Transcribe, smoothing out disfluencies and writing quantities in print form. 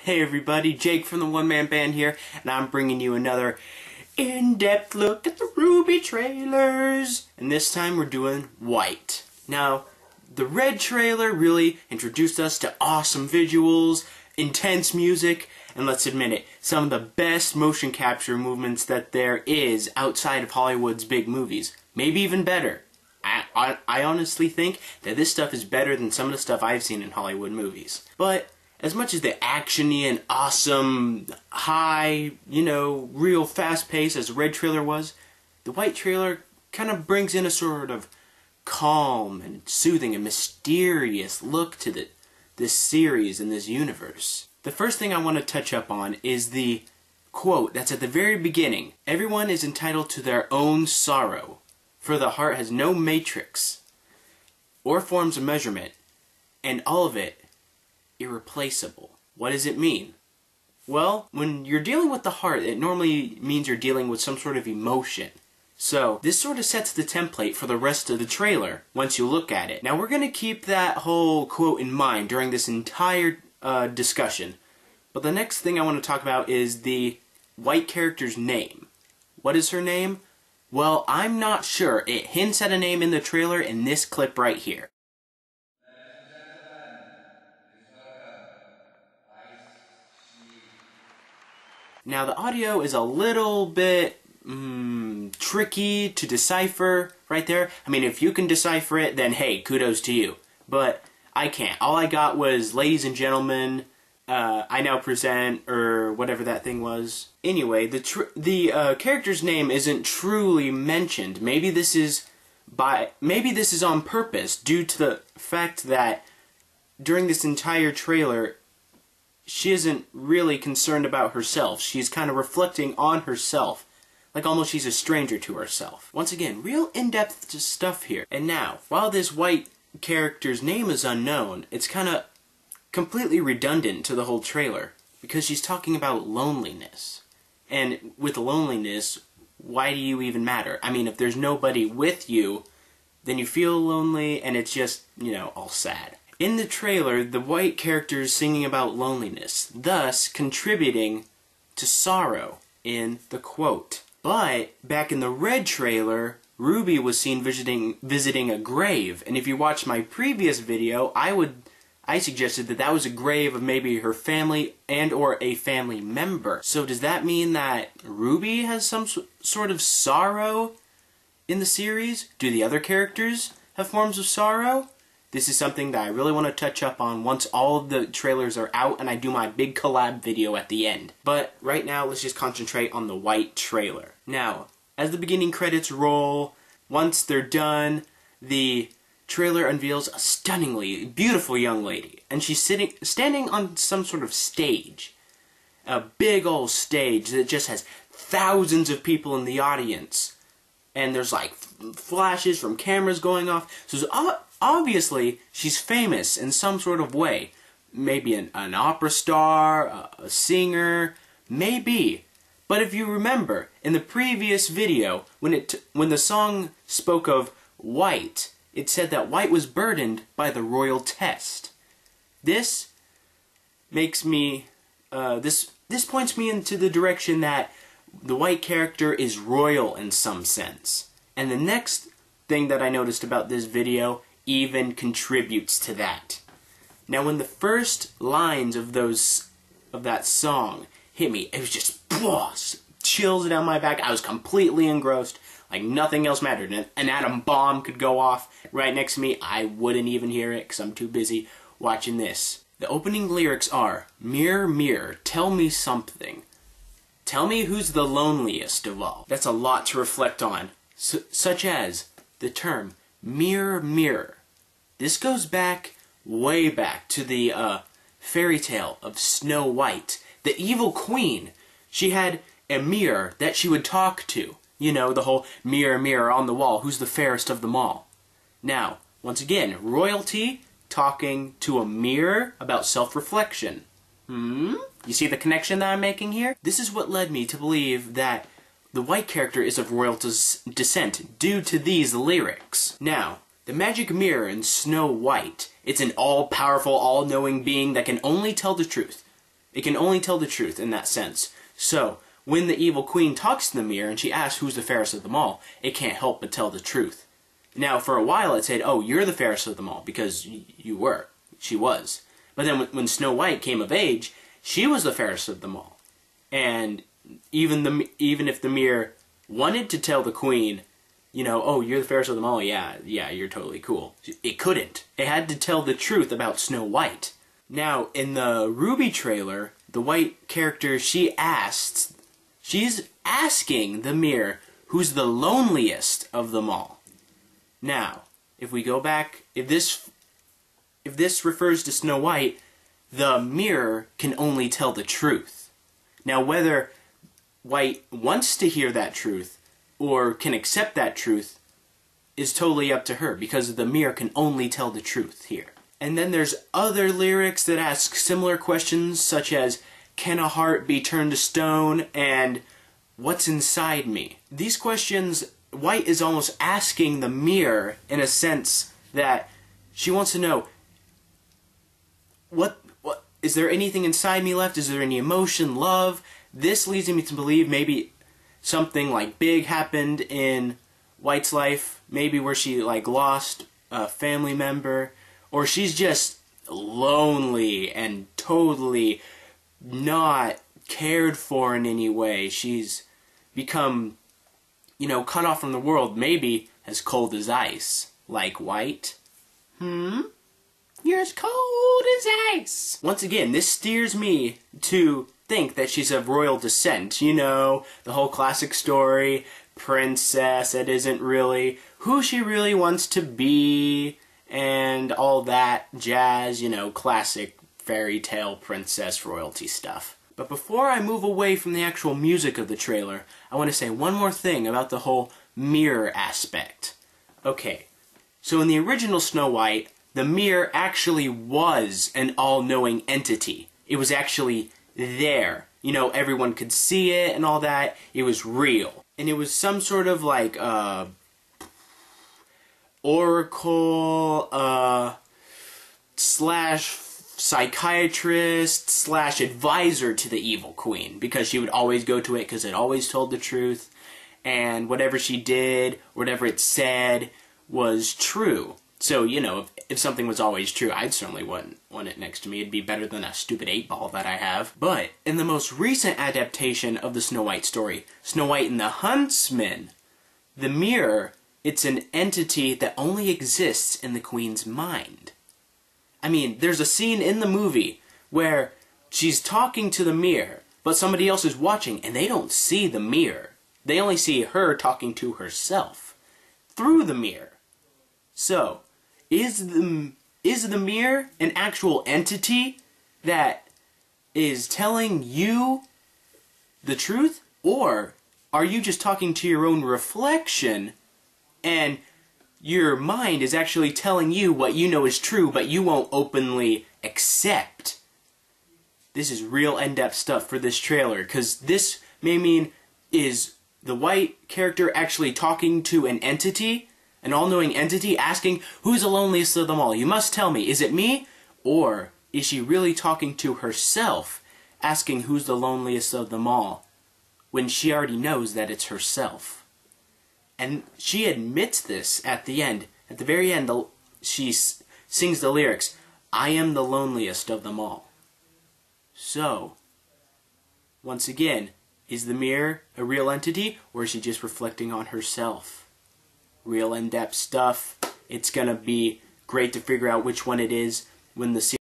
Hey everybody, Jake from the One Man Band here, and I'm bringing you another in-depth look at the RWBY trailers. And this time we're doing White. Now, the Red trailer really introduced us to awesome visuals, intense music, and let's admit it, some of the best motion capture movements that there is outside of Hollywood's big movies. Maybe even better. I honestly think that this stuff is better than some of the stuff I've seen in Hollywood movies. But as much as the action-y and awesome, high, real fast pace as the Red trailer was, the White trailer kind of brings in a sort of calm and soothing and mysterious look to this series and this universe. The first thing I want to touch up on is the quote that's at the very beginning. Everyone is entitled to their own sorrow, for the heart has no matrix or forms of measurement, and all of it irreplaceable. What does it mean? Well, when you're dealing with the heart, it normally means you're dealing with some sort of emotion. So, this sort of sets the template for the rest of the trailer once you look at it. Now, we're going to keep that whole quote in mind during this entire discussion. But the next thing I want to talk about is the White character's name. What is her name? Well, I'm not sure. It hints at a name in the trailer in this clip right here. Now, the audio is a little bit tricky to decipher right there. I mean, if you can decipher it, then hey, kudos to you. But I can't. All I got was, ladies and gentlemen, I now present, or whatever that thing was. Anyway, the character's name isn't truly mentioned. Maybe this is on purpose, due to the fact that during this entire trailer, she isn't really concerned about herself. She's kind of reflecting on herself, like almost she's a stranger to herself. Once again, real in-depth stuff here. And now, while this White character's name is unknown, it's kind of completely redundant to the whole trailer, because she's talking about loneliness. And with loneliness, why do you even matter? I mean, if there's nobody with you, then you feel lonely, and it's just, all sad. In the trailer, the White character is singing about loneliness, thus contributing to sorrow in the quote. But back in the Red trailer, RWBY was seen visiting a grave, and if you watched my previous video, I suggested that was a grave of maybe her family and or a family member. So does that mean that RWBY has some sort of sorrow in the series? Do the other characters have forms of sorrow? This is something that I really want to touch up on once all of the trailers are out and I do my big collab video at the end. But right now, let's just concentrate on the White trailer. Now, as the beginning credits roll, once they're done, the trailer unveils a stunningly beautiful young lady, and she's standing on some sort of stage. A big old stage that just has thousands of people in the audience. And there's like flashes from cameras going off. So obviously, she's famous in some sort of way. Maybe an opera star, a singer, maybe. But if you remember, in the previous video, when the song spoke of White, it said that White was burdened by the royal test. This makes me, this points me into the direction that the White character is royal in some sense. And the next thing that I noticed about this video even contributes to that. Now, when the first lines of that song hit me, it was just chills down my back. I was completely engrossed, like nothing else mattered. An atom bomb could go off right next to me. I wouldn't even hear it because I'm too busy watching this. The opening lyrics are, "Mirror, mirror, tell me something. Tell me who's the loneliest of all." That's a lot to reflect on, such as the term mirror, mirror. This goes way back to the fairy tale of Snow White. The evil queen, she had a mirror that she would talk to. The whole mirror, mirror on the wall, who's the fairest of them all. Now, once again, royalty talking to a mirror about self-reflection. You see the connection that I'm making here? This is what led me to believe that the White character is of royal descent due to these lyrics. Now, the magic mirror in Snow White, it's an all-powerful, all-knowing being that can only tell the truth. It can only tell the truth in that sense. So, when the evil queen talks to the mirror and she asks who's the fairest of them all, it can't help but tell the truth. Now, for a while it said, oh, you're the fairest of them all, because you were. She was. But then when Snow White came of age, she was the fairest of them all. And even if the mirror wanted to tell the queen, you know, oh, you're the fairest of them all, yeah, you're totally cool. It couldn't. It had to tell the truth about Snow White. Now, in the RWBY trailer, the white character, she's asking the mirror who's the loneliest of them all. Now, if we go back, if this refers to Snow White, the mirror can only tell the truth. Now, whether White wants to hear that truth or can accept that truth is totally up to her, because the mirror can only tell the truth here. And then there's other lyrics that ask similar questions, such as, can a heart be turned to stone, and what's inside me? These questions, White is almost asking the mirror in a sense that she wants to know, what is there anything inside me left? Is there any emotion, love? This leads me to believe maybe something like big happened in White's life, maybe where she like lost a family member, or she's just lonely and totally not cared for in any way. She's become, you know, cut off from the world, maybe as cold as ice, like White. You're as cold as ice. Once again, this steers me to think that she's of royal descent. You know, the whole classic story, princess that isn't really who she really wants to be, and all that jazz, you know, classic fairy tale princess royalty stuff. But before I move away from the actual music of the trailer, I want to say one more thing about the whole mirror aspect. Okay, so in the original Snow White, the mirror actually was an all-knowing entity. It was actually there. You know, everyone could see it and all that. It was real. And it was some sort of like, oracle, slash psychiatrist, slash advisor to the evil queen. Because she would always go to it because it always told the truth. And whatever she did, whatever it said, was true. So, you know, if something was always true, I'd certainly want it next to me. It'd be better than a stupid 8-ball that I have. But in the most recent adaptation of the Snow White story, Snow White and the Huntsman, the mirror, it's an entity that only exists in the queen's mind. I mean, there's a scene in the movie where she's talking to the mirror, but somebody else is watching, and they don't see the mirror. They only see her talking to herself through the mirror. So, is the mirror an actual entity that is telling you the truth? Or are you just talking to your own reflection and your mind is actually telling you what you know is true but you won't openly accept? This is real in-depth stuff for this trailer, because this may mean, is the White character actually talking to an entity? An all-knowing entity asking, who's the loneliest of them all? You must tell me, is it me? Or is she really talking to herself, asking who's the loneliest of them all, when she already knows that it's herself? And she admits this at the end. At the very end, she sings the lyrics, I am the loneliest of them all. So, once again, is the mirror a real entity, or is she just reflecting on herself? Real in-depth stuff. It's gonna be great to figure out which one it is when the series